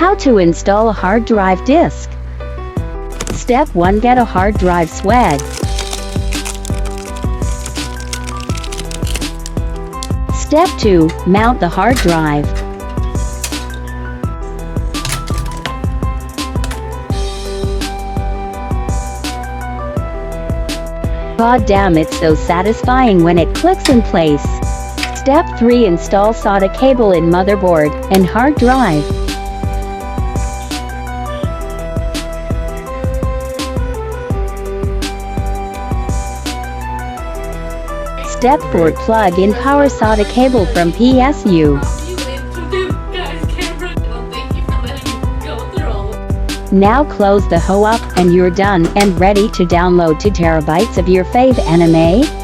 How to install a hard drive disk. Step 1. Get a hard drive swag. Step 2. Mount the hard drive. God damn, it's so satisfying when it clicks in place. Step 3. Install SATA cable in motherboard and hard drive. Step 4. Plug in power SATA cable from PSU. Now close the hoe up and you're done and ready to download 2 terabytes of your fave anime.